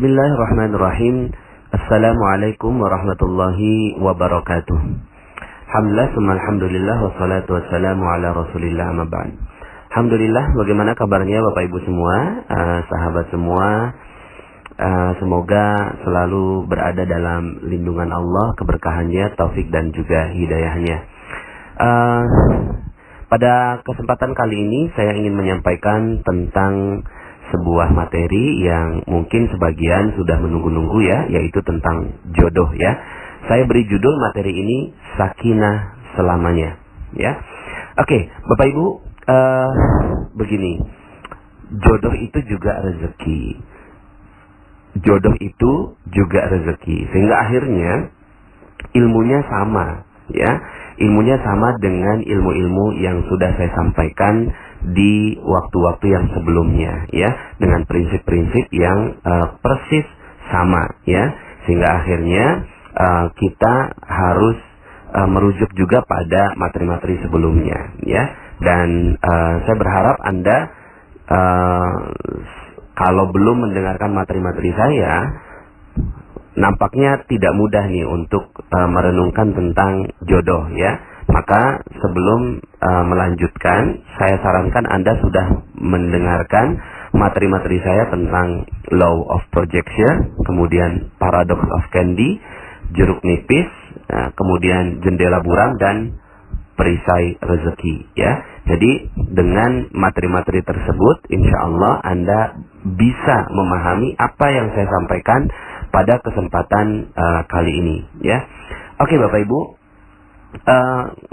Bismillahirrahmanirrahim. Assalamualaikum warahmatullahi wabarakatuh. Alhamdulillah, alhamdulillah, wassalatu wassalamu ala rasulillah, amma ba'd. Alhamdulillah, bagaimana kabarnya Bapak Ibu semua, sahabat semua. Semoga selalu berada dalam lindungan Allah, keberkahannya, taufik dan juga hidayahnya. Pada kesempatan kali ini saya ingin menyampaikan tentang sebuah materi yang mungkin sebagian sudah menunggu-nunggu ya, yaitu tentang jodoh ya. Saya beri judul materi ini Sakinah Selamanya ya. Oke, Bapak Ibu, begini. Jodoh itu juga rezeki. Jodoh itu juga rezeki. Sehingga akhirnya ilmunya sama ya. Ilmunya sama dengan ilmu-ilmu yang sudah saya sampaikan di waktu-waktu yang sebelumnya ya, dengan prinsip-prinsip yang persis sama ya, sehingga akhirnya kita harus merujuk juga pada materi-materi sebelumnya ya. Dan saya berharap Anda kalau belum mendengarkan materi-materi saya, nampaknya tidak mudah nih untuk merenungkan tentang jodoh ya. Maka sebelum melanjutkan, saya sarankan Anda sudah mendengarkan materi-materi saya tentang Law of Projection, kemudian Paradox of Candy, Jeruk Nipis, kemudian Jendela Buram, dan Perisai Rezeki ya. Jadi dengan materi-materi tersebut, insya Allah Anda bisa memahami apa yang saya sampaikan pada kesempatan kali ini ya. Oke Bapak Ibu,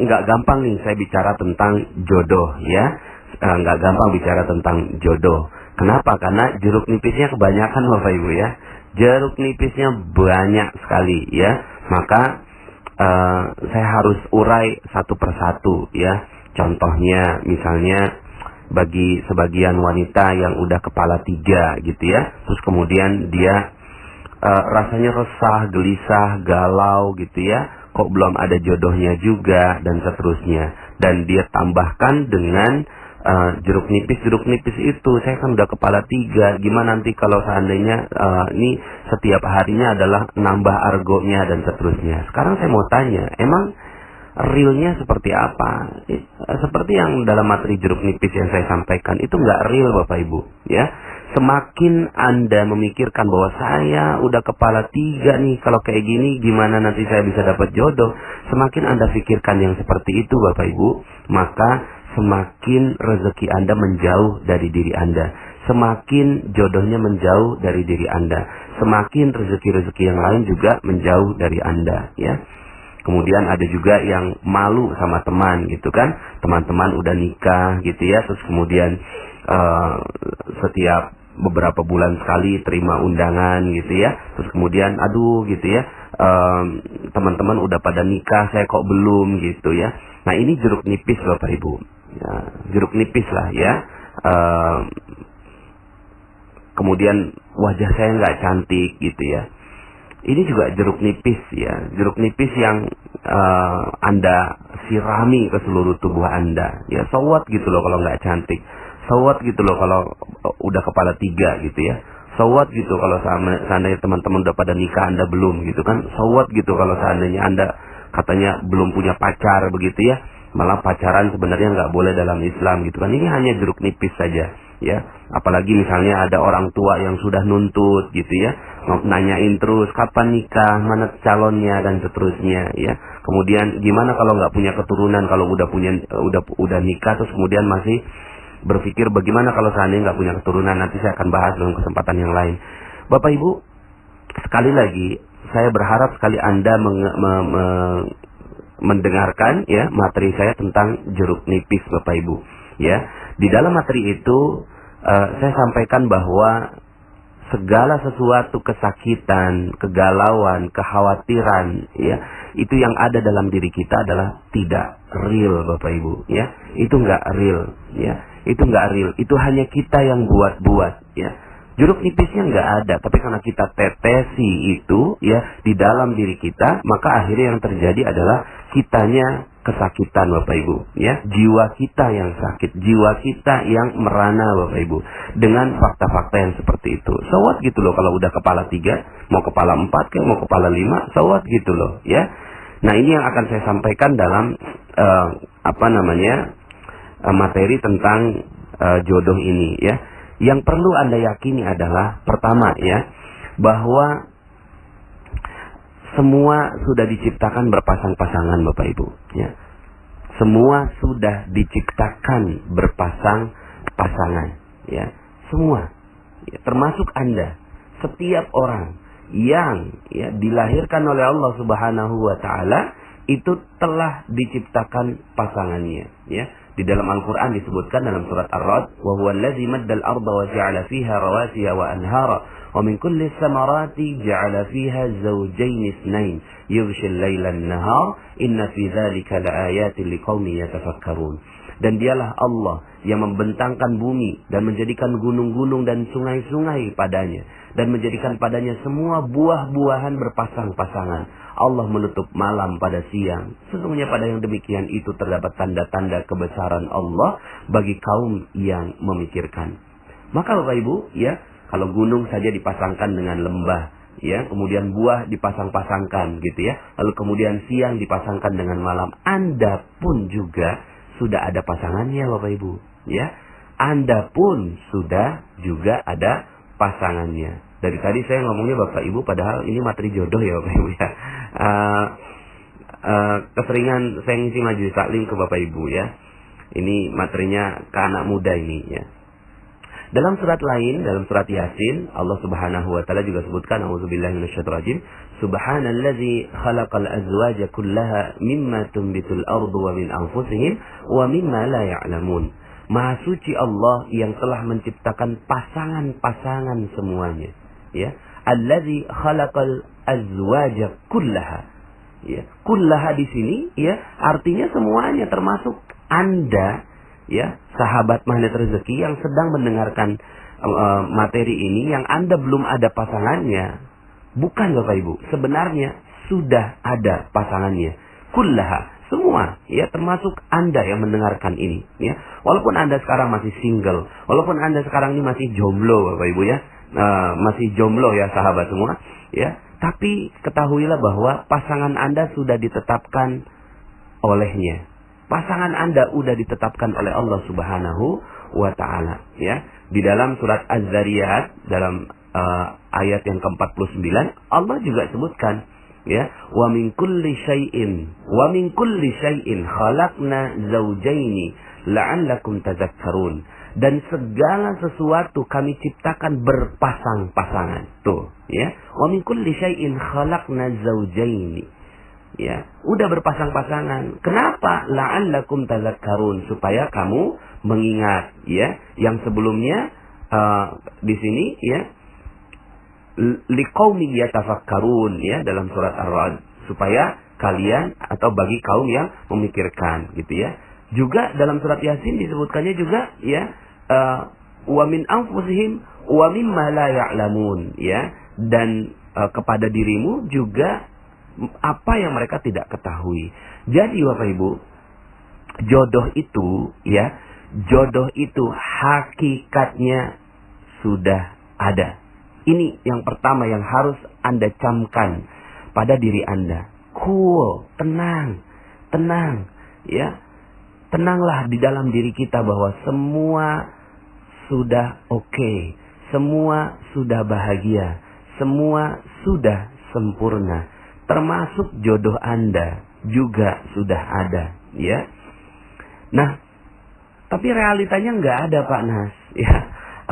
nggak gampang nih saya bicara tentang jodoh ya. Nggak gampang bicara tentang jodoh. Kenapa? Karena jeruk nipisnya kebanyakan Bapak Ibu ya. Jeruk nipisnya banyak sekali ya. Maka saya harus urai satu persatu ya. Contohnya misalnya bagi sebagian wanita yang udah kepala 3 gitu ya, terus kemudian dia rasanya resah, gelisah, galau gitu ya, kok belum ada jodohnya juga dan seterusnya. Dan dia tambahkan dengan jeruk nipis itu, saya kan udah kepala 3, gimana nanti kalau seandainya ini setiap harinya adalah nambah argonya dan seterusnya. Sekarang saya mau tanya, emang realnya seperti apa? Seperti yang dalam materi jeruk nipis yang saya sampaikan, itu nggak real Bapak Ibu ya. Semakin Anda memikirkan bahwa saya udah kepala 3 nih, kalau kayak gini gimana nanti saya bisa dapat jodoh, semakin Anda pikirkan yang seperti itu Bapak Ibu, maka semakin rezeki Anda menjauh dari diri Anda, semakin jodohnya menjauh dari diri Anda, semakin rezeki-rezeki yang lain juga menjauh dari Anda ya. Kemudian ada juga yang malu sama teman gitu kan, teman-teman udah nikah gitu ya, terus kemudian setiap beberapa bulan sekali terima undangan gitu ya, terus kemudian aduh gitu ya, teman-teman udah pada nikah, saya kok belum gitu ya. Nah ini jeruk nipis Bapak Ibu ya, jeruk nipis lah ya. Kemudian wajah saya nggak cantik gitu ya, ini juga jeruk nipis ya, jeruk nipis yang Anda sirami ke seluruh tubuh Anda ya. So what gitu loh kalau nggak cantik, so what gitu loh kalau udah kepala 3 gitu ya, so what gitu kalau seandainya teman-teman udah pada nikah Anda belum gitu kan, so what gitu kalau seandainya Anda katanya belum punya pacar begitu ya, malah pacaran sebenarnya nggak boleh dalam Islam gitu kan. Ini hanya jeruk nipis saja ya. Apalagi misalnya ada orang tua yang sudah nuntut gitu ya, nanyain terus kapan nikah, mana calonnya dan seterusnya ya. Kemudian gimana kalau nggak punya keturunan, kalau udah nikah terus kemudian masih berpikir bagaimana kalau seandainya nggak punya keturunan. Nanti saya akan bahas dalam kesempatan yang lain. Bapak Ibu, sekali lagi saya berharap sekali Anda mendengarkan ya materi saya tentang jeruk nipis Bapak Ibu ya. Di dalam materi itu saya sampaikan bahwa segala sesuatu kesakitan, kegalauan, kekhawatiran ya, itu yang ada dalam diri kita adalah tidak real Bapak Ibu ya. Itu enggak real ya. Itu enggak real. Itu hanya kita yang buat-buat ya. Jeruk nipisnya enggak ada, tapi karena kita tetesi itu ya di dalam diri kita, maka akhirnya yang terjadi adalah kitanya kesakitan Bapak Ibu, ya. Jiwa kita yang sakit, jiwa kita yang merana Bapak Ibu, dengan fakta-fakta yang seperti itu. Sawat gitu loh kalau udah kepala 3, mau kepala 4 kayak mau kepala 5, sawat gitu loh, ya. Nah, ini yang akan saya sampaikan dalam materi tentang jodoh ini, ya. Yang perlu Anda yakini adalah pertama, ya, bahwa semua sudah diciptakan berpasang-pasangan Bapak Ibu, ya. Semua sudah diciptakan berpasang-pasangan, ya. Semua, ya, termasuk Anda. Setiap orang yang, ya, dilahirkan oleh Allah Subhanahu wa taala itu telah diciptakan pasangannya, ya. Di dalam Al-Qur'an disebutkan dalam surat Ar-Ra'd, "Wa huwa allazi maddal arda wa ja'ala fiha rawasiya wa anhara wa min kulli samarati ja'ala fiha zawjayn itsnain yughshil laila an-nahar inna fi dzalika laayatin liqaumin yatafakkarun." Dan dialah Allah yang membentangkan bumi dan menjadikan gunung-gunung dan sungai-sungai padanya, dan menjadikan padanya semua buah-buahan berpasang-pasangan. Allah menutup malam pada siang. Sesungguhnya pada yang demikian itu terdapat tanda-tanda kebesaran Allah bagi kaum yang memikirkan. Maka Bapak Ibu, ya, kalau gunung saja dipasangkan dengan lembah, ya, kemudian buah dipasang-pasangkan gitu, ya, lalu kemudian siang dipasangkan dengan malam, Anda pun juga sudah ada pasangannya Bapak Ibu, ya. Anda pun sudah juga ada pasangannya. Dari tadi saya ngomongnya Bapak Ibu, padahal ini materi jodoh ya Bapak Ibu, ya. Keseringan saya ngisi majelis taklim ke Bapak Ibu, ya. Ini materinya ke anak muda ini, ya. Dalam surat lain, dalam surat Yasin, Allah Subhanahu wa taala juga sebutkan, auzubillahi minasyaitonir rajim, subhanallazi khalaqal azwaja kullaha mimma tunbitul ardu wa min anfusihim wa mimma la ya'lamun. Maha suci Allah yang telah menciptakan pasangan-pasangan semuanya, ya. Allazi khalaqal azwaja kullaha. Ya, kullaha di sini, ya, artinya semuanya, termasuk Anda, ya, sahabat magnet rezeki yang sedang mendengarkan materi ini, yang Anda belum ada pasangannya. Bukan Bapak Ibu, sebenarnya sudah ada pasangannya. Kullaha, semua, ya, termasuk Anda yang mendengarkan ini, ya. Walaupun Anda sekarang masih single, walaupun Anda sekarang ini masih jomblo Bapak Ibu, ya, masih jomblo ya sahabat semua, ya. Tapi ketahuilah bahwa pasangan Anda sudah ditetapkan olehnya. Pasangan Anda sudah ditetapkan oleh Allah Subhanahu wa taala, ya. Di dalam surat Az-Zariyat dalam ayat yang ke-49 Allah juga sebutkan, ya, wa min kulli syai'in khalaqna zawjaini la'allakum tadhakkarun. Dan segala sesuatu kami ciptakan berpasang-pasangan. Tuh, ya. Wa min kulli syai'in khalaqna zawjaini. Ya, udah berpasang-pasangan. Kenapa? La'allakum tadhakkarun, supaya kamu mengingat, ya. Yang sebelumnya di sini, ya, liqaumin yatafakkarun, ya, dalam surat Ar-Ra'd, supaya kalian atau bagi kaum yang memikirkan, gitu, ya. Juga dalam surat Yasin disebutkannya juga, ya, wa min anfusihim wa mimma la ya'lamun, ya, dan kepada dirimu juga apa yang mereka tidak ketahui. Jadi Bapak Ibu, jodoh itu, ya, jodoh itu hakikatnya sudah ada. Ini yang pertama yang harus Anda camkan pada diri Anda. Cool, tenang, ya. Tenanglah di dalam diri kita bahwa semua sudah oke, semua sudah bahagia, semua sudah sempurna. Termasuk jodoh Anda juga sudah ada, ya. Nah, tapi realitanya nggak ada Pak Nas, ya.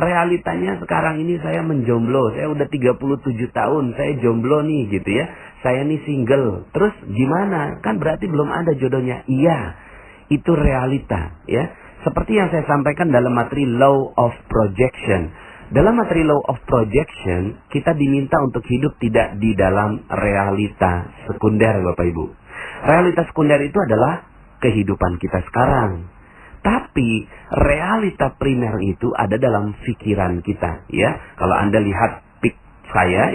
Realitanya sekarang ini saya menjomblo, saya udah 37 tahun, saya jomblo nih, gitu, ya. Saya nih single, terus gimana? Kan berarti belum ada jodohnya. Iya, itu realita, ya. Seperti yang saya sampaikan dalam materi Law of Projection. Dalam materi Law of Projection, kita diminta untuk hidup tidak di dalam realita sekunder, Bapak Ibu. Realita sekunder itu adalah kehidupan kita sekarang. Tapi realita primer itu ada dalam pikiran kita, ya. Kalau Anda lihat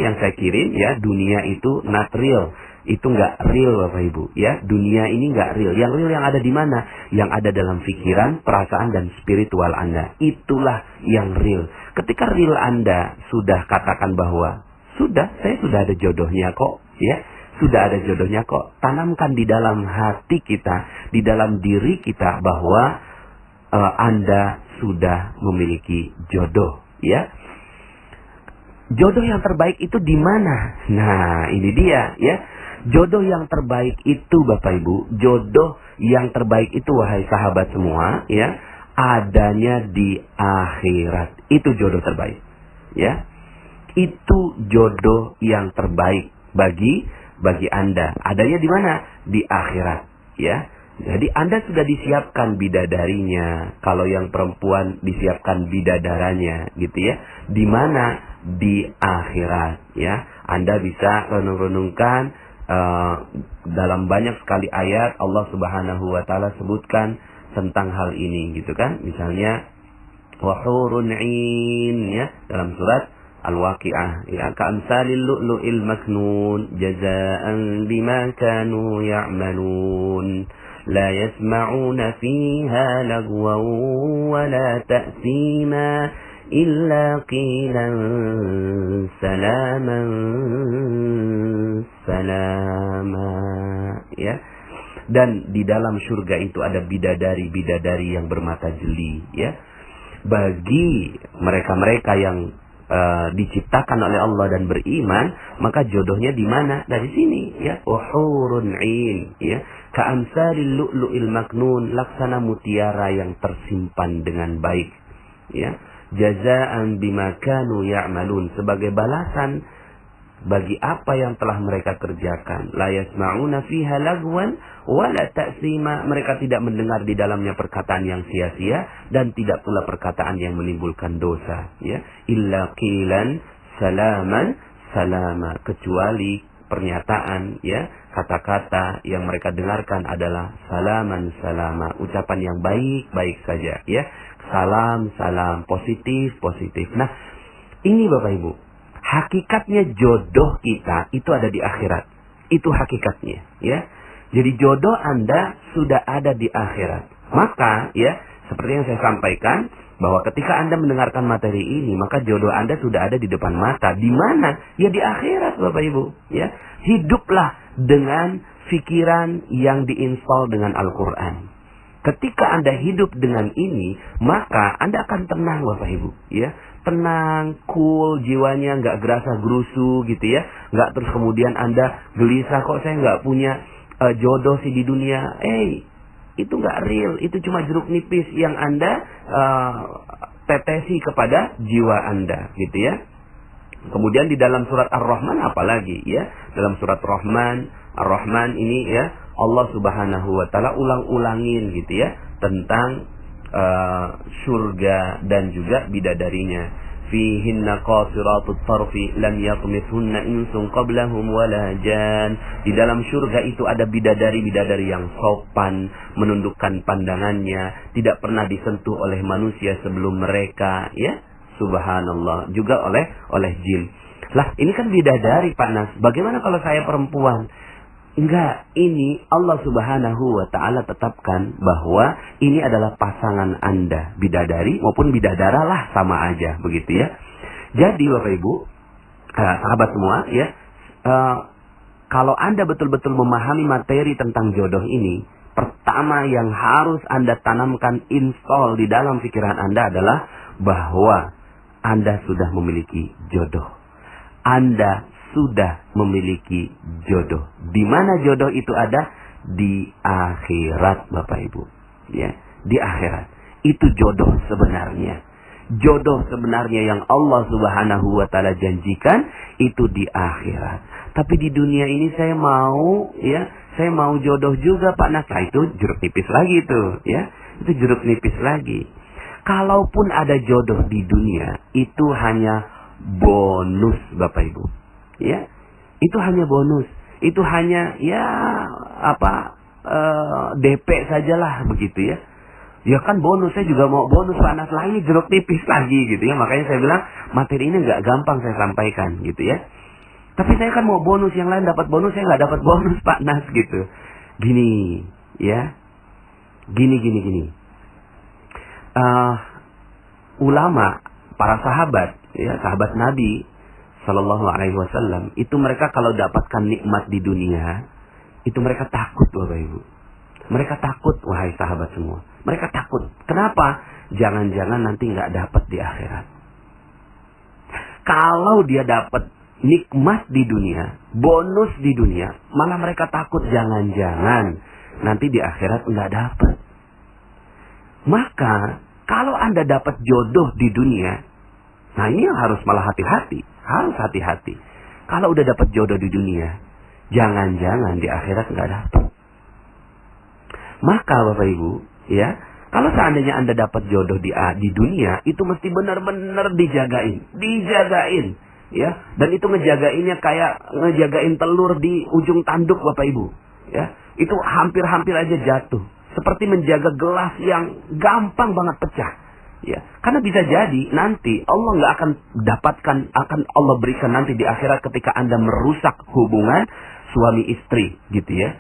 yang saya kirim ya, dunia itu not real. Itu nggak real Bapak Ibu ya. Dunia ini nggak real. Yang real yang ada di mana? Yang ada dalam pikiran, perasaan dan spiritual Anda. Itulah yang real. Ketika real Anda sudah katakan bahwa saya sudah ada jodohnya kok ya. Sudah ada jodohnya kok. Tanamkan di dalam hati kita, di dalam diri kita bahwa Anda sudah memiliki jodoh ya. Jodoh yang terbaik itu di mana? Nah, ini dia ya. Jodoh yang terbaik itu Bapak Ibu, jodoh yang terbaik itu wahai sahabat semua ya, adanya di akhirat. Itu jodoh terbaik. Ya. Itu jodoh yang terbaik bagi Anda. Adanya di mana? Di akhirat, ya. Jadi Anda sudah disiapkan bidadarinya. Kalau yang perempuan disiapkan bidadaranya, gitu ya. Di mana? Di akhirat, ya. Anda bisa renung-renungkan dalam banyak sekali ayat Allah Subhanahu wa taala sebutkan tentang hal ini, gitu kan. Misalnya wa hurun 'ain ya, dalam surat Al-Waqi'ah ya, ka'amsalil lu'lu'il maknun jazaa'an bima kanu ya'malun la yasma'una fiha lagwan wa la ta'sima illa qilan salaman salama ya. Dan di dalam surga itu ada bidadari-bidadari yang bermata jeli ya. Bagi mereka-mereka yang diciptakan oleh Allah dan beriman, maka jodohnya di mana? Dari sini ya. Uhurun 'ain ya, ka'amsalil lu'lu'il maknun, laksana mutiara yang tersimpan dengan baik ya. Jazaa'an bima kanu ya'malun, sebagai balasan bagi apa yang telah mereka kerjakan. La yasma'una fiha lagwan wa la ta'sima, mereka tidak mendengar di dalamnya perkataan yang sia-sia dan tidak pula perkataan yang menimbulkan dosa ya. Illa qilan salaman salama, kecuali pernyataan ya, kata-kata yang mereka dengarkan adalah salaman salama, ucapan yang baik-baik saja ya. Salam, salam, positif, positif. Nah, ini Bapak Ibu, hakikatnya jodoh kita itu ada di akhirat. Itu hakikatnya ya. Jadi jodoh Anda sudah ada di akhirat. Maka ya, seperti yang saya sampaikan, bahwa ketika Anda mendengarkan materi ini, maka jodoh Anda sudah ada di depan mata. Di mana? Ya di akhirat Bapak Ibu ya. Hiduplah dengan pikiran yang diinstal dengan Al-Quran. Ketika Anda hidup dengan ini, maka Anda akan tenang Bapak Ibu ya. Tenang, cool, jiwanya nggak gerasa gerusu gitu ya. Nggak terus kemudian Anda gelisah, kok saya nggak punya jodoh sih di dunia. Itu nggak real, itu cuma jeruk nipis yang Anda tetesi kepada jiwa Anda gitu ya. Kemudian di dalam surat Ar-Rahman apalagi ya. Dalam surat Ar-Rahman ini ya, Allah Subhanahu wa taala ulang-ulangin gitu ya tentang surga dan juga bidadarinya. Fihinna qasiratut tarfi lam yatmithunna insun qablahum wala jan. Di dalam surga itu ada bidadari-bidadari yang sopan, menundukkan pandangannya, tidak pernah disentuh oleh manusia sebelum mereka ya. Subhanallah, juga oleh jin. Lah, ini kan bidadari Pak Nas. Bagaimana kalau saya perempuan? Enggak, ini Allah Subhanahu wa taala tetapkan bahwa ini adalah pasangan Anda, bidadari maupun bidadara lah, sama aja begitu ya. Jadi Bapak Ibu, sahabat semua ya, kalau Anda betul-betul memahami materi tentang jodoh ini, pertama yang harus Anda tanamkan, install di dalam pikiran Anda adalah bahwa Anda sudah memiliki jodoh. Anda sudah memiliki jodoh. Di mana jodoh itu ada? Di akhirat Bapak Ibu. Ya, di akhirat. Itu jodoh sebenarnya. Jodoh sebenarnya yang Allah Subhanahu wa taala janjikan itu di akhirat. Tapi di dunia ini saya mau jodoh juga Pak Nas. Nah, itu jeruk nipis lagi tuh ya. Itu jeruk nipis lagi. Kalaupun ada jodoh di dunia, itu hanya bonus Bapak Ibu. Ya, itu hanya bonus. Itu hanya DP sajalah begitu ya. Ya kan bonus, saya juga mau bonus Pak Nas, lah ini jeruk tipis lagi gitu ya. Makanya saya bilang materi ini nggak gampang saya sampaikan gitu ya. Tapi saya kan mau bonus, yang lain dapat bonus, saya nggak dapat bonus Pak Nas gitu. Gini ya, gini. Ulama, para sahabat, ya sahabat Nabi Sallallahu Alaihi Wasallam, itu mereka kalau dapatkan nikmat di dunia, itu mereka takut Bapak Ibu. Mereka takut, wahai sahabat semua. Mereka takut. Kenapa? Jangan-jangan nanti nggak dapat di akhirat. Kalau dia dapat nikmat di dunia, bonus di dunia, malah mereka takut jangan-jangan nanti di akhirat nggak dapat. Maka kalau Anda dapat jodoh di dunia, nah ini yang harus malah hati-hati, harus hati-hati. Kalau udah dapat jodoh di dunia, jangan-jangan di akhirat nggak dapat. Maka Bapak Ibu, ya, kalau seandainya Anda dapat jodoh di dunia, itu mesti benar-benar dijagain, ya. Dan itu ngejagainnya kayak ngejagain telur di ujung tanduk Bapak Ibu, ya. Itu hampir-hampir aja jatuh, seperti menjaga gelas yang gampang banget pecah, ya. Karena bisa jadi nanti Allah nggak akan dapatkan, akan Allah berikan nanti di akhirat ketika Anda merusak hubungan suami istri, gitu ya.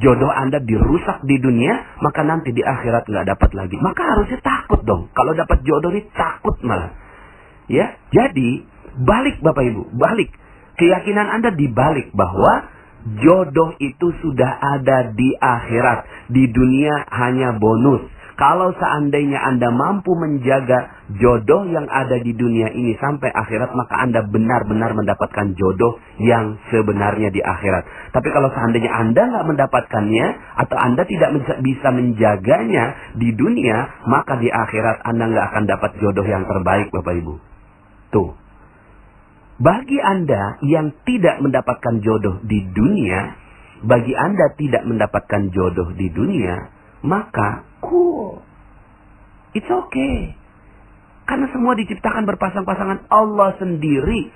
Jodoh Anda dirusak di dunia, maka nanti di akhirat nggak dapat lagi. Maka harusnya takut dong. Kalau dapat jodoh ini takut malah. Ya, jadi balik Bapak Ibu, balik. Keyakinan Anda dibalik bahwa jodoh itu sudah ada di akhirat. Di dunia hanya bonus. Kalau seandainya Anda mampu menjaga jodoh yang ada di dunia ini sampai akhirat, maka Anda benar-benar mendapatkan jodoh yang sebenarnya di akhirat. Tapi kalau seandainya Anda nggak mendapatkannya, atau Anda tidak bisa menjaganya di dunia, maka di akhirat Anda nggak akan dapat jodoh yang terbaik Bapak Ibu. Tuh. Bagi Anda yang tidak mendapatkan jodoh di dunia, bagi Anda tidak mendapatkan jodoh di dunia, maka cool. It's okay. Karena semua diciptakan berpasang-pasangan. Allah sendiri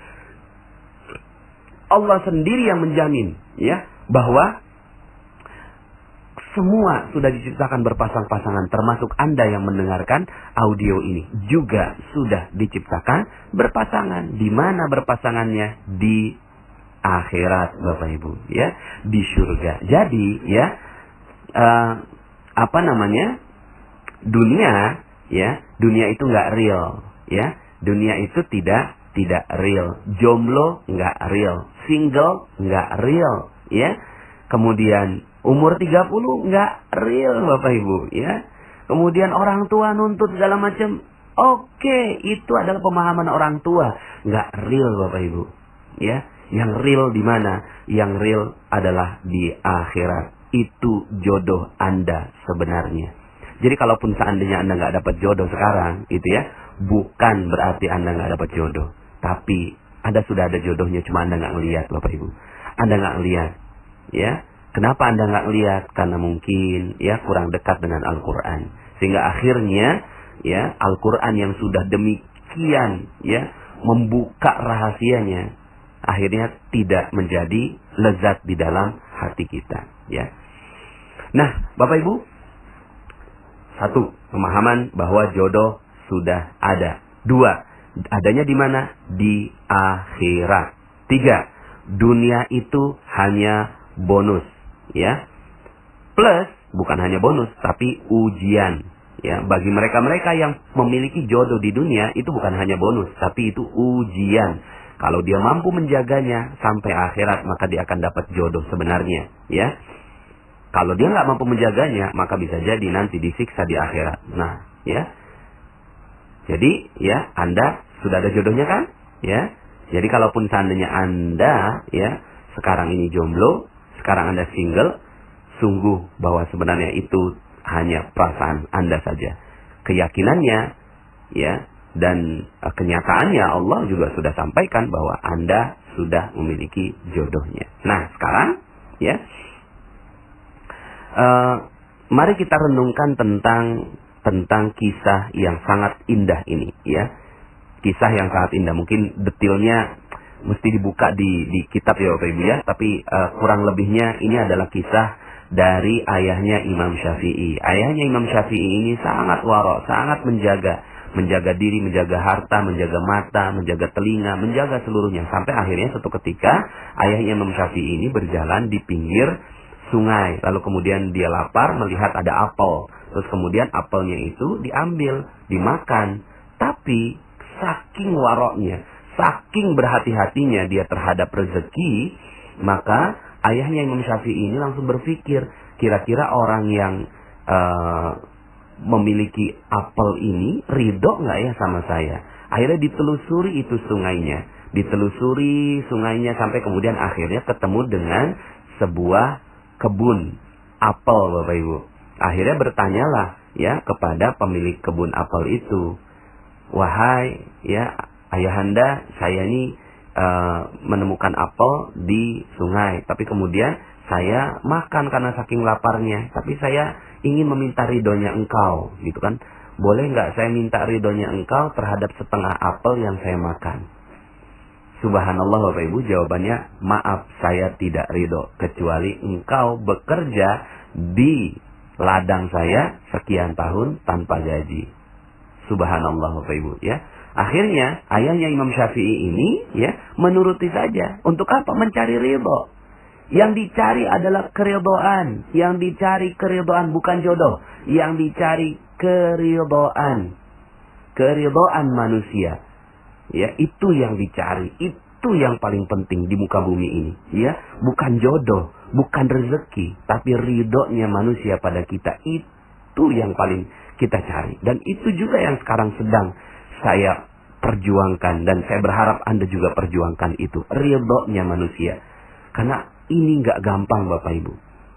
yang menjamin, ya, bahwa semua sudah diciptakan berpasang-pasangan, termasuk Anda yang mendengarkan audio ini juga sudah diciptakan berpasangan. Di mana berpasangannya? Di akhirat Bapak Ibu, ya, di surga. Jadi, ya, dunia itu nggak real, ya. Dunia itu tidak real. Jomblo nggak real, single nggak real, ya. Kemudian umur 30 nggak real Bapak Ibu, ya. Kemudian orang tua nuntut segala macam, oke, itu adalah pemahaman orang tua, nggak real Bapak Ibu, ya. Yang real di mana? Yang real adalah di akhirat. Itu jodoh Anda sebenarnya. Jadi kalaupun seandainya Anda nggak dapat jodoh sekarang, itu ya, bukan berarti Anda nggak dapat jodoh. Tapi Anda sudah ada jodohnya, cuma Anda nggak ngelihat Bapak Ibu. Anda nggak ngelihat, ya. Kenapa Anda nggak ngelihat? Karena mungkin ya kurang dekat dengan Al-Quran. Sehingga akhirnya ya Al-Quran yang sudah demikian ya membuka rahasianya, akhirnya tidak menjadi lezat di dalam hati kita, ya. Nah, Bapak Ibu, satu, pemahaman bahwa jodoh sudah ada. Dua, adanya di mana? Di akhirat. Tiga, dunia itu hanya bonus, ya. Plus, bukan hanya bonus, tapi ujian. Ya, bagi mereka-mereka yang memiliki jodoh di dunia, itu bukan hanya bonus, tapi itu ujian. Kalau dia mampu menjaganya sampai akhirat, maka dia akan dapat jodoh sebenarnya, ya. Kalau dia nggak mampu menjaganya, maka bisa jadi nanti disiksa di akhirat. Nah, ya. Jadi, ya, Anda sudah ada jodohnya kan? Ya. Jadi kalaupun seandainya Anda, ya, sekarang ini jomblo, sekarang Anda single, sungguh bahwa sebenarnya itu hanya perasaan Anda saja. Keyakinannya, ya, dan kenyataannya Allah juga sudah sampaikan bahwa Anda sudah memiliki jodohnya. Nah, sekarang, ya, mari kita renungkan tentang kisah yang sangat indah ini, ya. Kisah yang sangat indah. Mungkin detailnya mesti dibuka di kitab ya Bapak Ibu ya. Tapi kurang lebihnya ini adalah kisah dari ayahnya Imam Syafi'i. Ayahnya Imam Syafi'i ini sangat warok, sangat menjaga diri, menjaga harta, menjaga mata, menjaga telinga, menjaga seluruhnya. Sampai akhirnya suatu ketika ayahnya Imam Syafi'i ini berjalan di pinggir sungai. Lalu kemudian dia lapar melihat ada apel. Terus kemudian apelnya itu diambil, dimakan. Tapi saking waroknya, saking berhati-hatinya dia terhadap rezeki, maka ayahnya Imam Syafi'i ini langsung berpikir, kira-kira orang yang memiliki apel ini ridho nggak ya sama saya? Akhirnya ditelusuri itu sungainya, ditelusuri sungainya sampai kemudian akhirnya ketemu dengan sebuah kebun apel, Bapak Ibu. Akhirnya bertanyalah ya kepada pemilik kebun apel itu, wahai ya ayahanda, saya ini menemukan apel di sungai, tapi kemudian saya makan karena saking laparnya, tapi saya ingin meminta ridhonya engkau, gitu kan? Boleh nggak saya minta ridhonya engkau terhadap setengah apel yang saya makan? Subhanallah Bapak Ibu, jawabannya, maaf saya tidak ridho kecuali engkau bekerja di ladang saya sekian tahun tanpa gaji. Subhanallah Bapak Ibu ya. Akhirnya ayahnya Imam Syafi'i ini ya menuruti saja. Untuk apa? Mencari ridho. Yang dicari adalah keridhaan. Yang dicari keridhaan bukan jodoh. Yang dicari keridhaan. Keridhaan manusia. Ya, itu yang dicari, itu yang paling penting di muka bumi ini, ya. Bukan jodoh, bukan rezeki, tapi ridhonya manusia pada kita, itu yang paling kita cari. Dan itu juga yang sekarang sedang saya perjuangkan, dan saya berharap Anda juga perjuangkan itu, ridhonya manusia. Karena ini nggak gampang Bapak Ibu,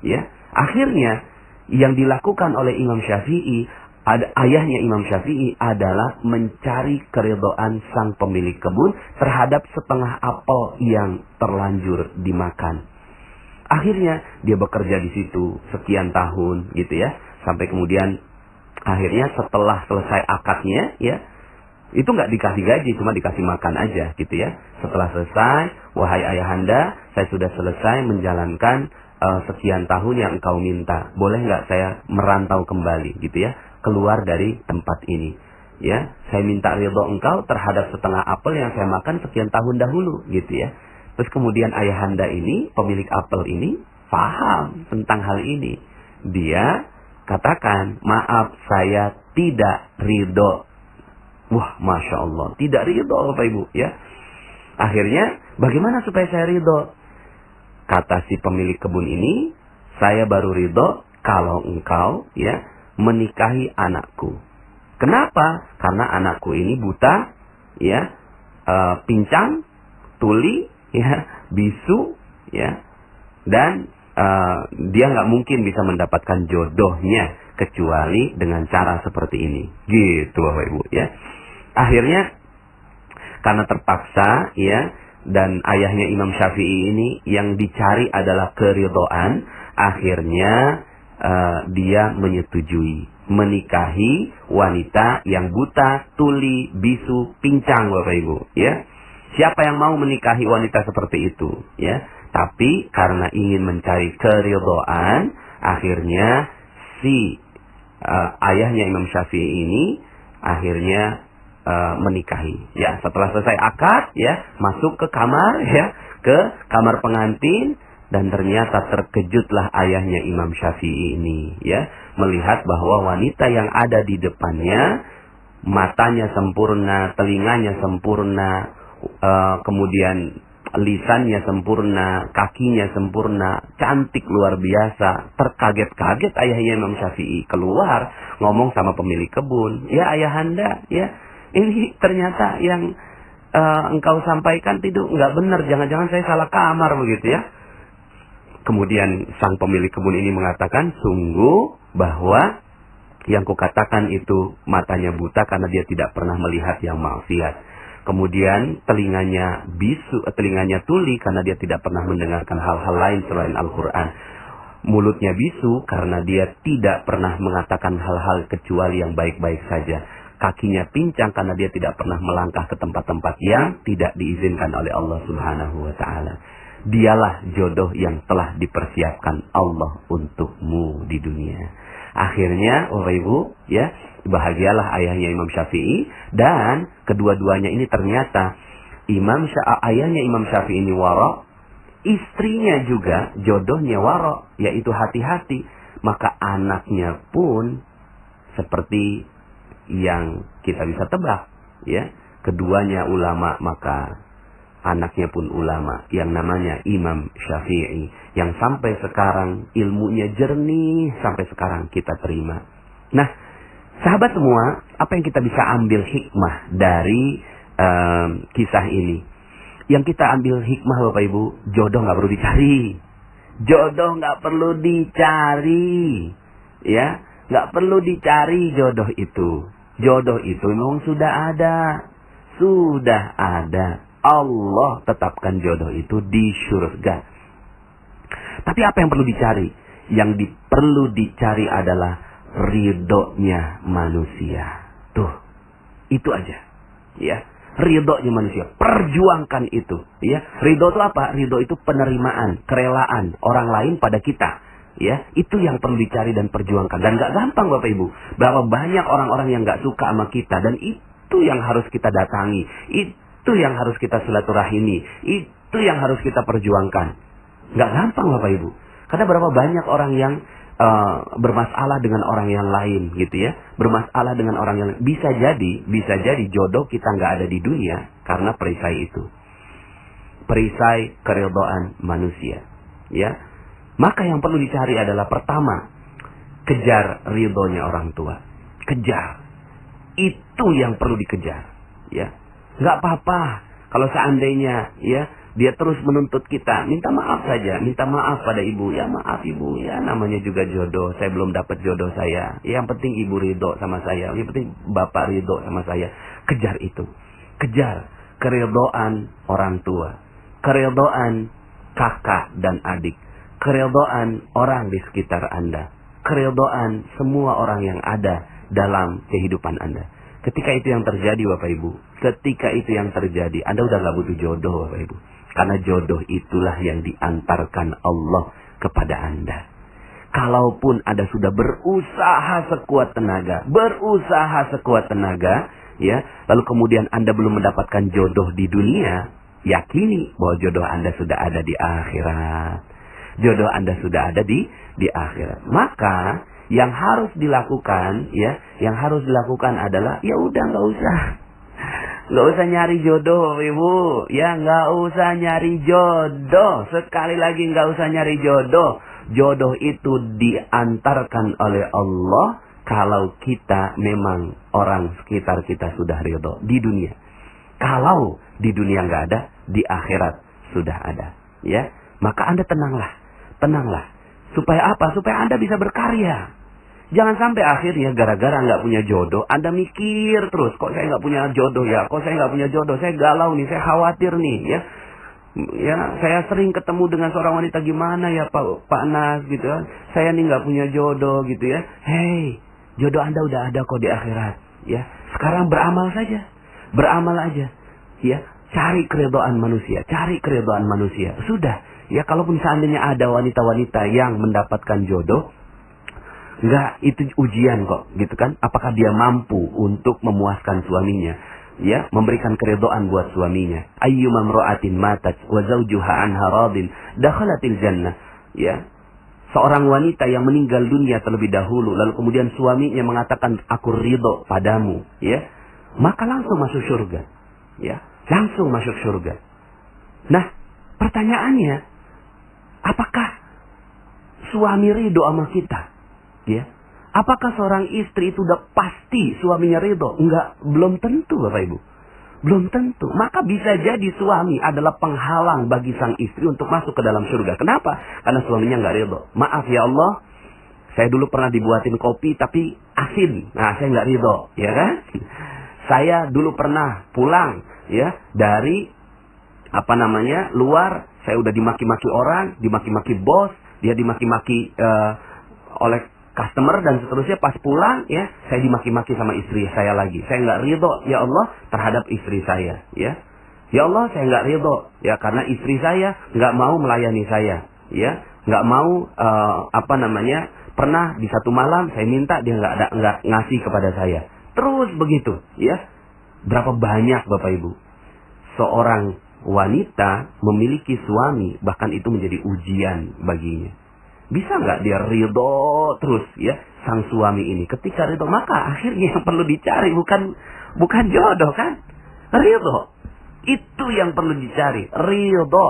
ya. Akhirnya yang dilakukan oleh Imam Syafi'i, ayahnya Imam Syafi'i adalah mencari keridhaan sang pemilik kebun terhadap setengah apel yang terlanjur dimakan. Akhirnya dia bekerja di situ sekian tahun gitu ya, sampai kemudian akhirnya setelah selesai akadnya ya, itu nggak dikasih gaji, cuma dikasih makan aja gitu ya. Setelah selesai, wahai ayahanda, saya sudah selesai menjalankan sekian tahun yang engkau minta. Boleh nggak saya merantau kembali gitu ya, keluar dari tempat ini. Ya, saya minta ridho engkau terhadap setengah apel yang saya makan sekian tahun dahulu gitu ya. Terus kemudian ayahanda ini, pemilik apel ini paham tentang hal ini. Dia katakan, maaf saya tidak ridho. Wah, Masya Allah, tidak ridho Bapak Ibu ya. Akhirnya bagaimana supaya saya ridho? Kata si pemilik kebun ini, saya baru ridho kalau engkau ya menikahi anakku. Kenapa? Karena anakku ini buta, ya, pincang, tuli, ya, bisu, ya, dan dia nggak mungkin bisa mendapatkan jodohnya kecuali dengan cara seperti ini. Gitu Bapak Ibu, ya. Akhirnya karena terpaksa, ya, dan ayahnya Imam Syafi'i ini yang dicari adalah keridhaan, akhirnya dia menyetujui menikahi wanita yang buta, tuli, bisu, pincang Bapak Ibu, ya. Siapa yang mau menikahi wanita seperti itu, ya? Tapi karena ingin mencari keridhaan, akhirnya si ayahnya Imam Syafi'i ini akhirnya menikahi. Ya, setelah selesai akad, ya, masuk ke kamar, ya, ke kamar pengantin. Dan ternyata terkejutlah ayahnya Imam Syafi'i ini, ya, melihat bahwa wanita yang ada di depannya, matanya sempurna, telinganya sempurna, kemudian lisannya sempurna, kakinya sempurna, cantik luar biasa. Terkaget-kaget ayahnya Imam Syafi'i, keluar ngomong sama pemilik kebun, ya ayahanda, ya, ini ternyata yang engkau sampaikan itu nggak benar, jangan-jangan saya salah kamar begitu ya. Kemudian sang pemilik kebun ini mengatakan, sungguh bahwa yang kukatakan itu matanya buta karena dia tidak pernah melihat yang maksiat. Kemudian telinganya bisu, telinganya tuli karena dia tidak pernah mendengarkan hal-hal lain selain Al-Quran. Mulutnya bisu karena dia tidak pernah mengatakan hal-hal kecuali yang baik-baik saja. Kakinya pincang karena dia tidak pernah melangkah ke tempat-tempat yang tidak diizinkan oleh Allah Subhanahu wa Ta'ala. Dialah jodoh yang telah dipersiapkan Allah untukmu di dunia. Akhirnya, Bapak Ibu, ya, bahagialah ayahnya Imam Syafi'i, dan kedua-duanya ini ternyata ayahnya Imam Syafi'i ini wara, istrinya juga jodohnya wara, yaitu hati-hati. Maka anaknya pun seperti yang kita bisa tebak, ya. Keduanya ulama, maka anaknya pun ulama yang namanya Imam Syafi'i, yang sampai sekarang ilmunya jernih, sampai sekarang kita terima. Nah, sahabat semua, apa yang kita bisa ambil hikmah dari kisah ini? Yang kita ambil hikmah, Bapak Ibu, jodoh nggak perlu dicari. Jodoh nggak perlu dicari, ya, nggak perlu dicari jodoh itu. Jodoh itu memang sudah ada. Allah tetapkan jodoh itu di surga. Tapi apa yang perlu dicari? Yang perlu dicari adalah ridhonya manusia. Tuh, itu aja. Ya, ridhonya manusia. Perjuangkan itu. Ya, ridho itu apa? Ridho itu penerimaan, kerelaan orang lain pada kita. Ya, itu yang perlu dicari dan perjuangkan. Dan gak gampang, Bapak Ibu. Berapa banyak orang-orang yang gak suka sama kita, dan itu yang harus kita datangi. Itu yang harus kita silaturahimi. Itu yang harus kita perjuangkan. Gak gampang, Bapak Ibu. Karena berapa banyak orang yang bermasalah dengan orang yang lain, gitu ya. Bermasalah dengan orang yang lain. Bisa jadi jodoh kita gak ada di dunia karena perisai itu. Perisai keridhaan manusia. Ya. Maka yang perlu dicari adalah pertama, kejar ridhonya orang tua. Kejar. Itu yang perlu dikejar. Ya. Nggak apa-apa kalau seandainya, ya, dia terus menuntut kita, minta maaf saja, minta maaf pada ibu. Ya, maaf ibu, ya, namanya juga jodoh. Saya belum dapat jodoh saya. Yang penting ibu ridho sama saya. Yang penting bapak ridho sama saya. Kejar itu. Kejar keridhaan orang tua. Keridhaan kakak dan adik. Keridhaan orang di sekitar Anda. Keridhaan semua orang yang ada dalam kehidupan Anda. Ketika itu yang terjadi, Bapak Ibu, ketika itu yang terjadi, Anda udah gak butuh jodoh, Bapak Ibu. Karena jodoh itulah yang diantarkan Allah kepada Anda. Kalaupun Anda sudah berusaha sekuat tenaga, ya, lalu kemudian Anda belum mendapatkan jodoh di dunia, yakini bahwa jodoh Anda sudah ada di akhirat. Jodoh Anda sudah ada di akhirat. Maka yang harus dilakukan, ya, yang harus dilakukan adalah, ya udah nggak usah nyari jodoh, Ibu, ya, nggak usah nyari jodoh. Sekali lagi, nggak usah nyari jodoh. Jodoh itu diantarkan oleh Allah kalau kita memang orang sekitar kita sudah ridho di dunia. Kalau di dunia nggak ada, di akhirat sudah ada, ya. Maka Anda tenanglah. Supaya apa? Supaya Anda bisa berkarya. Jangan sampai akhirnya gara-gara nggak punya jodoh, Anda mikir terus, kok saya nggak punya jodoh ya? Kok saya nggak punya jodoh? Saya galau nih, saya khawatir nih, ya. Ya, saya sering ketemu dengan seorang wanita, gimana ya Pak Nas, gitu kan? Saya nih nggak punya jodoh, gitu ya. Hei, jodoh Anda udah ada kok di akhirat, ya. Sekarang beramal saja, beramal aja, ya. Cari keridhaan manusia, sudah. Ya, kalaupun seandainya ada wanita-wanita yang mendapatkan jodoh, enggak, itu ujian kok, gitu kan? Apakah dia mampu untuk memuaskan suaminya, ya, memberikan keridhaan buat suaminya. Ayyuma imra'atin matat wa zawjuha anha radin dakhalatil jannah, ya. Seorang wanita yang meninggal dunia terlebih dahulu, lalu kemudian suaminya mengatakan aku ridho padamu, ya, maka langsung masuk surga, ya, langsung masuk surga. Nah, pertanyaannya, apakah suami ridho sama kita? Ya, apakah seorang istri itu udah pasti suaminya ridho? Enggak, belum tentu, Bapak Ibu. Belum tentu. Maka bisa jadi suami adalah penghalang bagi sang istri untuk masuk ke dalam surga. Kenapa? Karena suaminya enggak ridho. Maaf ya Allah, saya dulu pernah dibuatin kopi tapi asin. Nah, saya enggak ridho, ya kan? Saya dulu pernah pulang, ya, dari luar, saya udah dimaki-maki orang, dimaki-maki bos, dia dimaki-maki oleh customer dan seterusnya. Pas pulang, ya, saya dimaki-maki sama istri saya lagi. Saya nggak ridho, ya Allah, terhadap istri saya, ya. Ya Allah, saya nggak ridho, ya karena istri saya nggak mau melayani saya, ya, nggak mau pernah di satu malam saya minta dia nggak ngasih kepada saya. Terus begitu, ya. Berapa banyak Bapak Ibu seorang wanita memiliki suami, bahkan itu menjadi ujian baginya. Bisa nggak dia ridho terus, ya, sang suami ini? Ketika ridho, maka akhirnya yang perlu dicari bukan jodoh, kan? Ridho. Itu yang perlu dicari. Ridho.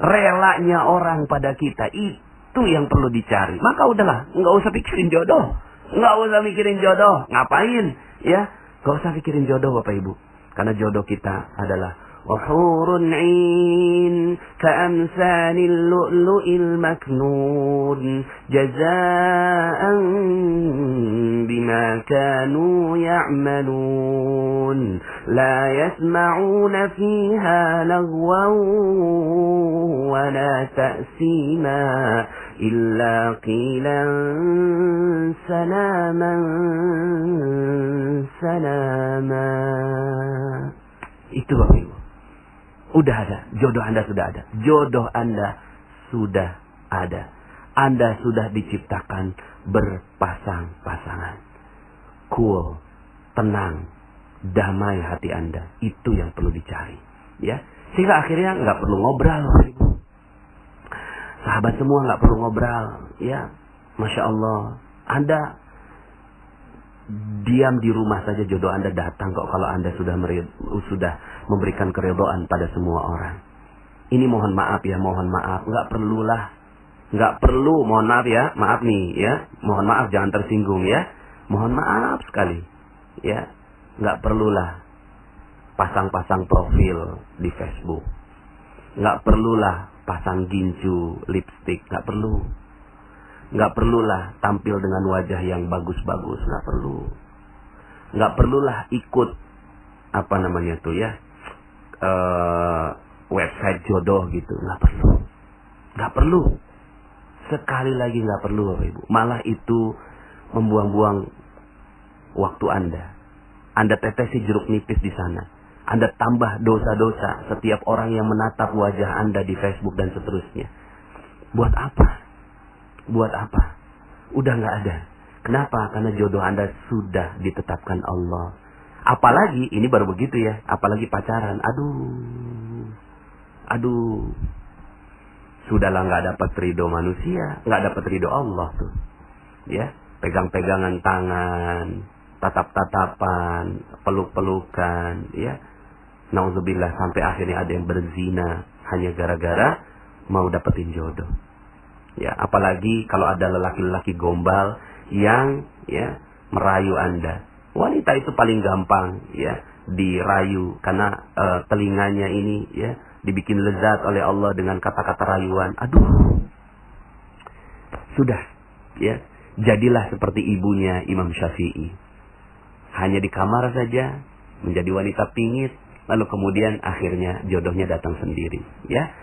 Relanya orang pada kita. Itu yang perlu dicari. Maka udahlah. Nggak usah pikirin jodoh. Nggak usah mikirin jodoh. Ngapain? Ya. Nggak usah pikirin jodoh Bapak Ibu. Karena jodoh kita adalah وحور عين كأمثال اللؤلؤ المكنون جزاء بما كانوا يعملون لا يسمعون فيها لغوا ولا تأثيما إلا قيلا سلاما سلاما. Itu Bapak Ibu. Udah ada, jodoh Anda sudah ada. Jodoh Anda sudah ada. Anda sudah diciptakan berpasang-pasangan. Cool, tenang, damai hati Anda. Itu yang perlu dicari, ya. Sehingga akhirnya nggak perlu ngobrol, Ibu. Sahabat semua nggak perlu ngobrol, ya. Masya Allah, Anda diam di rumah saja jodoh Anda datang kok, kalau Anda sudah memberikan keridhaan pada semua orang. Ini mohon maaf ya, mohon maaf, nggak perlu, mohon maaf ya, maaf nih ya, mohon maaf jangan tersinggung ya, mohon maaf sekali ya, nggak perlulah pasang-pasang profil di Facebook, nggak perlulah pasang gincu, lipstik, nggak perlu. Nggak perlulah tampil dengan wajah yang bagus-bagus, nggak perlu. Nggak perlulah ikut website jodoh gitu, nggak perlu. Nggak perlu. Sekali lagi nggak perlu Bapak Ibu. Malah itu membuang-buang waktu Anda. Anda tetesi jeruk nipis di sana. Anda tambah dosa-dosa setiap orang yang menatap wajah Anda di Facebook dan seterusnya. Buat apa? Buat apa? Udah nggak ada. Kenapa? Karena jodoh Anda sudah ditetapkan Allah. Apalagi, ini baru begitu ya, apalagi pacaran. Aduh. Sudahlah nggak dapat ridho manusia, nggak dapat ridho Allah tuh. Ya, pegang-pegangan tangan, tatap-tatapan, peluk-pelukan, ya. Nauzubillah, sampai akhirnya ada yang berzina hanya gara-gara mau dapetin jodoh. Ya, apalagi kalau ada lelaki-lelaki gombal yang ya merayu Anda. Wanita itu paling gampang ya dirayu karena telinganya ini ya dibikin lezat oleh Allah dengan kata-kata rayuan. Aduh. Sudah ya, jadilah seperti ibunya Imam Syafi'i. Hanya di kamar saja menjadi wanita pingit, lalu kemudian akhirnya jodohnya datang sendiri, ya.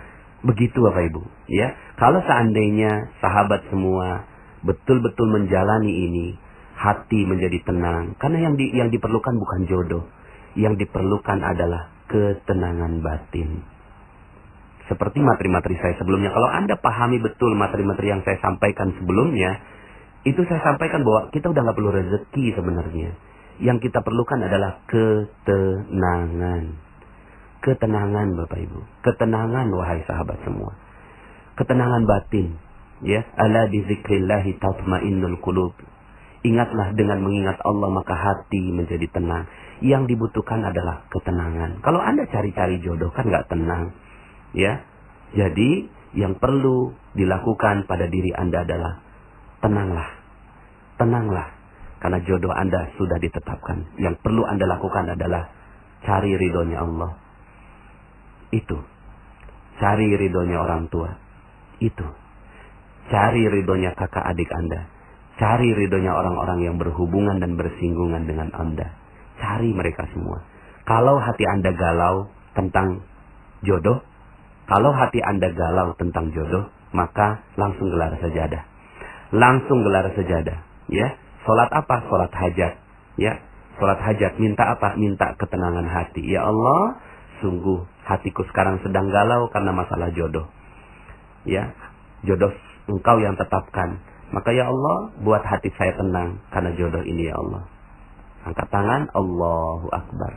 Begitu Bapak Ibu, ya. Kalau seandainya sahabat semua betul-betul menjalani ini, hati menjadi tenang. Karena yang diperlukan bukan jodoh. Yang diperlukan adalah ketenangan batin. Seperti materi-materi saya sebelumnya. Kalau Anda pahami betul materi-materi yang saya sampaikan sebelumnya, itu saya sampaikan bahwa kita udah gak perlu rezeki sebenarnya. Yang kita perlukan adalah ketenangan. Ketenangan Bapak Ibu, ketenangan wahai sahabat semua, ketenangan batin, ya. Ala bi dzikrillahi tatmainnul qulub. Ingatlah dengan mengingat Allah maka hati menjadi tenang. Yang dibutuhkan adalah ketenangan. Kalau Anda cari-cari jodoh kan nggak tenang, ya. Jadi yang perlu dilakukan pada diri Anda adalah tenanglah, tenanglah, karena jodoh Anda sudah ditetapkan. Yang perlu Anda lakukan adalah cari ridhonya Allah. Itu. Cari ridhonya orang tua. Itu. Cari ridhonya kakak adik Anda. Cari ridhonya orang-orang yang berhubungan dan bersinggungan dengan Anda. Cari mereka semua. Kalau hati Anda galau tentang jodoh, kalau hati Anda galau tentang jodoh, maka langsung gelar sajadah. Langsung gelar sajadah, ya. Salat apa? Salat hajat, ya. Salat hajat minta apa? Minta ketenangan hati. Ya Allah, sungguh hatiku sekarang sedang galau karena masalah jodoh. Ya, jodoh Engkau yang tetapkan. Maka ya Allah, buat hati saya tenang karena jodoh ini ya Allah. Angkat tangan, Allahu Akbar.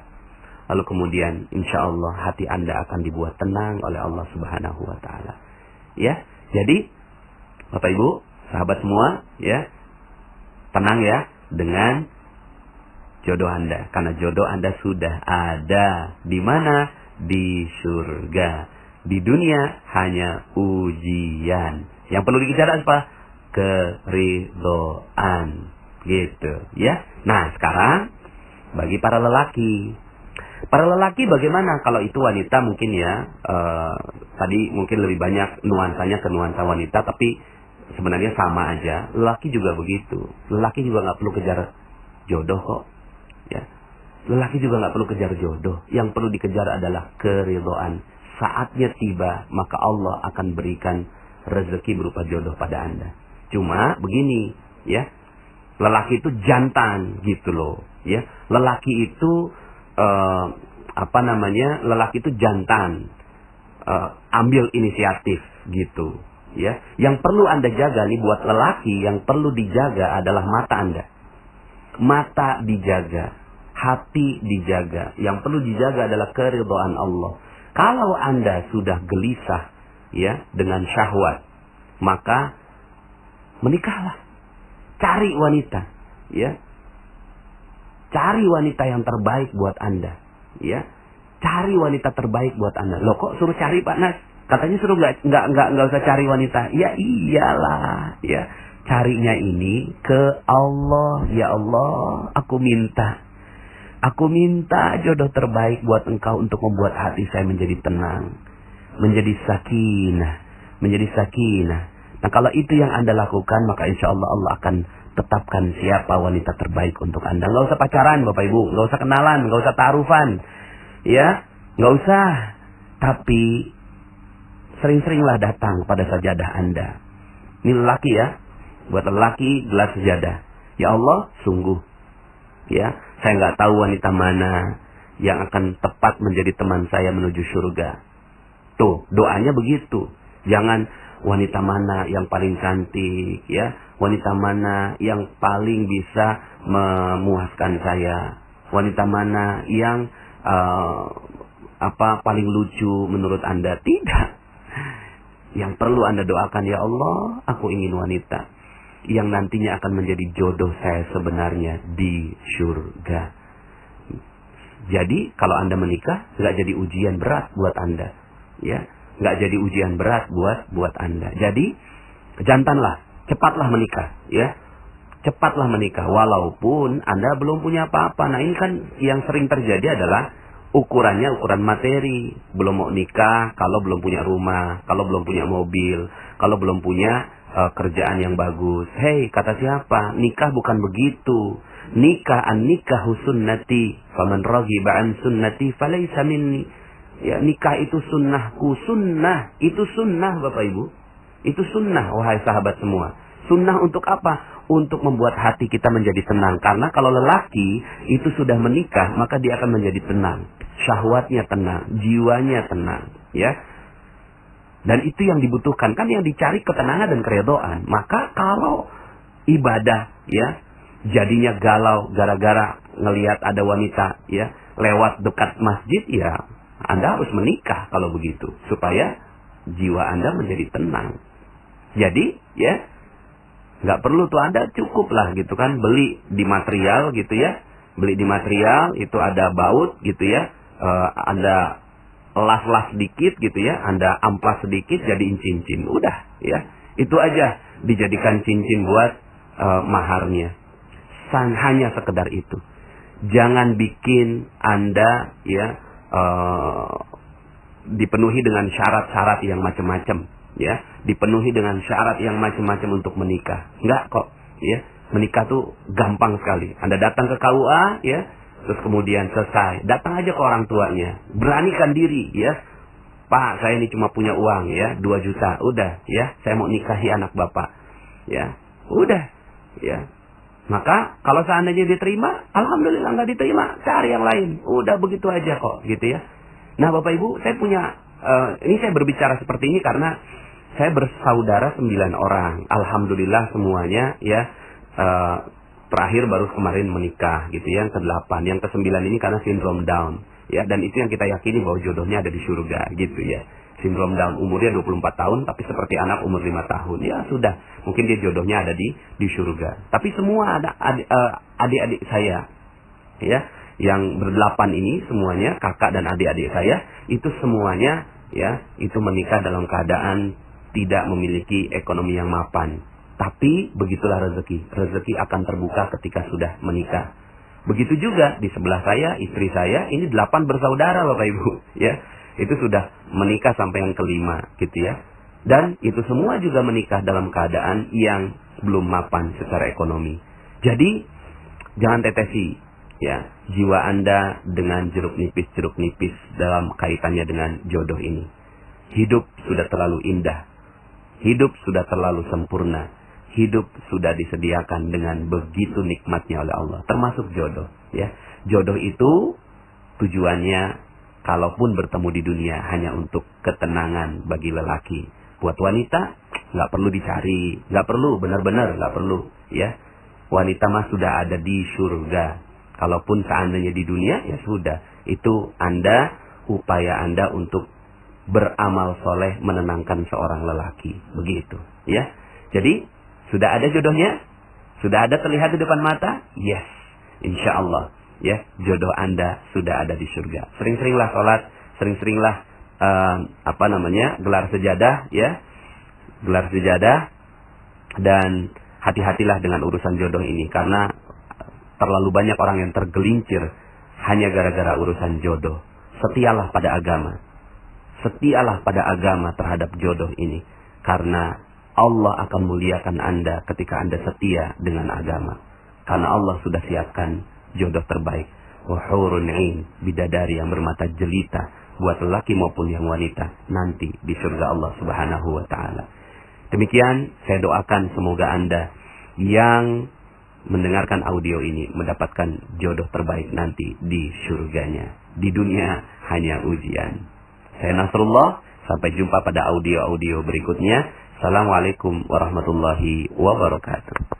Lalu kemudian insya Allah hati Anda akan dibuat tenang oleh Allah Subhanahu wa Ta'ala. Ya, jadi Bapak Ibu, sahabat semua, ya, tenang ya dengan jodoh Anda, karena jodoh Anda sudah ada. Di mana? Di surga. Di dunia hanya ujian. Yang perlu dikejar apa? Keridhaan. Gitu, ya. Nah, sekarang bagi para lelaki. Para lelaki bagaimana kalau itu wanita mungkin ya, tadi mungkin lebih banyak nuansanya ke nuansa wanita, tapi sebenarnya sama aja. Lelaki juga begitu. Lelaki juga nggak perlu kejar jodoh kok. Ya, lelaki juga nggak perlu kejar jodoh. Yang perlu dikejar adalah keridhaan. Saatnya tiba, maka Allah akan berikan rezeki berupa jodoh pada Anda. Cuma begini, ya, lelaki itu jantan gitu loh. Ya, lelaki itu lelaki itu jantan, ambil inisiatif gitu. Ya, yang perlu Anda jaga nih buat lelaki, yang perlu dijaga adalah mata Anda. Mata dijaga, hati dijaga. Yang perlu dijaga adalah keridhaan Allah. Kalau Anda sudah gelisah ya dengan syahwat, maka menikahlah. Cari wanita, ya. Cari wanita yang terbaik buat Anda, ya. Cari wanita terbaik buat Anda. Loh kok suruh cari Pak Nas? Katanya suruh nggak usah cari wanita. Ya iyalah, ya. Carinya ini ke Allah. Ya Allah, aku minta jodoh terbaik buat Engkau untuk membuat hati saya menjadi tenang, menjadi sakinah. Nah, kalau itu yang Anda lakukan, maka insya Allah Allah akan tetapkan siapa wanita terbaik untuk Anda. Nggak usah pacaran, Bapak Ibu, nggak usah kenalan, nggak usah ta'arufan, ya, nggak usah. Tapi sering-seringlah datang pada sajadah Anda. Ini lelaki ya. Buat lelaki, gelas sejadah. Ya Allah, sungguh. Ya, saya nggak tahu wanita mana yang akan tepat menjadi teman saya menuju surga. Tuh, doanya begitu. Jangan wanita mana yang paling cantik, ya. Wanita mana yang paling bisa memuaskan saya. Wanita mana yang paling lucu menurut Anda. Tidak. Yang perlu Anda doakan, ya Allah, aku ingin wanita yang nantinya akan menjadi jodoh saya sebenarnya di surga. Jadi kalau Anda menikah, nggak jadi ujian berat buat Anda, ya, nggak jadi ujian berat buat Anda. Jadi jantanlah, cepatlah menikah, ya, cepatlah menikah. Walaupun Anda belum punya apa-apa. Nah, ini kan yang sering terjadi adalah ukurannya ukuran materi. Belum mau nikah kalau belum punya rumah, kalau belum punya mobil, kalau belum punya kerjaan yang bagus. Hei, kata siapa? Nikah bukan begitu. Nikahu sunnati, faman raghiba an sunnati falaysa minni. Ya, nikah itu sunnahku. Sunnah itu sunnah, Bapak Ibu. Itu sunnah, wahai sahabat semua. Sunnah untuk apa? Untuk membuat hati kita menjadi tenang. Karena kalau lelaki itu sudah menikah, maka dia akan menjadi tenang. Syahwatnya tenang, jiwanya tenang, ya. Dan itu yang dibutuhkan, kan yang dicari ketenangan dan keridhaan. Maka kalau ibadah, ya, jadinya galau gara-gara ngelihat ada wanita, ya, lewat dekat masjid, ya, Anda harus menikah kalau begitu, supaya jiwa Anda menjadi tenang. Jadi, ya, nggak perlu tuh Anda cukup lah gitu kan, beli di material gitu ya, beli di material itu ada baut gitu ya, Anda las-las sedikit gitu ya, Anda amplas sedikit jadiin cincin, udah ya, itu aja dijadikan cincin buat maharnya. Hanya sekedar itu. Jangan bikin Anda ya dipenuhi dengan syarat-syarat yang macam-macam, ya, dipenuhi dengan syarat yang macam-macam untuk menikah. Enggak kok, ya. Menikah tuh gampang sekali. Anda datang ke KUA, ya, terus kemudian selesai. Datang aja ke orang tuanya. Beranikan diri, ya. Pak, saya ini cuma punya uang, ya, 2 juta. Udah, ya, saya mau nikahi anak Bapak. Ya, udah, ya. Maka kalau seandainya diterima, alhamdulillah. Nggak diterima, cari yang lain. Udah begitu aja kok, gitu ya. Nah, Bapak Ibu, saya punya, ini saya berbicara seperti ini karena saya bersaudara 9 orang. Alhamdulillah semuanya ya, terakhir baru kemarin menikah gitu ya, yang ke-8. Yang ke-9 ini karena sindrom Down. Ya, dan itu yang kita yakini bahwa jodohnya ada di surga gitu ya. Sindrom Down, umurnya 24 tahun, tapi seperti anak umur 5 tahun. Ya sudah, mungkin dia jodohnya ada di surga. Tapi semua ada adik-adik saya, ya, yang ber-8 ini semuanya, kakak dan adik-adik saya, itu semuanya, ya, itu menikah dalam keadaan tidak memiliki ekonomi yang mapan. Tapi begitulah rezeki. Rezeki akan terbuka ketika sudah menikah. Begitu juga di sebelah saya, istri saya, ini 8 bersaudara Bapak Ibu, ya. Itu sudah menikah sampai yang ke-5 gitu ya. Dan itu semua juga menikah dalam keadaan yang belum mapan secara ekonomi. Jadi jangan tetesi ya jiwa Anda dengan jeruk nipis dalam kaitannya dengan jodoh ini. Hidup sudah terlalu indah. Hidup sudah terlalu sempurna. Hidup sudah disediakan dengan begitu nikmatnya oleh Allah, termasuk jodoh ya. Jodoh itu tujuannya kalaupun bertemu di dunia hanya untuk ketenangan bagi lelaki. Buat wanita nggak perlu dicari, nggak perlu, benar-benar nggak perlu ya. Wanita mah sudah ada di surga. Kalaupun seandainya di dunia ya sudah, itu upaya Anda untuk beramal soleh menenangkan seorang lelaki, begitu ya. Jadi sudah ada jodohnya? Sudah ada terlihat di depan mata? Yes. Insya Allah. Ya, jodoh Anda sudah ada di surga. Sering-seringlah sholat. Sering-seringlah, gelar sejadah. Ya. Gelar sejadah. Dan hati-hatilah dengan urusan jodoh ini. Karena terlalu banyak orang yang tergelincir hanya gara-gara urusan jodoh. Setialah pada agama. Setialah pada agama terhadap jodoh ini. Karena Allah akan muliakan Anda ketika Anda setia dengan agama. Karena Allah sudah siapkan jodoh terbaik. Wahurun 'ain, bidadari yang bermata jelita buat lelaki maupun yang wanita nanti di surga Allah Subhanahu wa taala. Demikian saya doakan semoga Anda yang mendengarkan audio ini mendapatkan jodoh terbaik nanti di surganya. Di dunia hanya ujian. Saya Nasrullah, sampai jumpa pada audio-audio berikutnya. Assalamualaikum warahmatullahi wabarakatuh.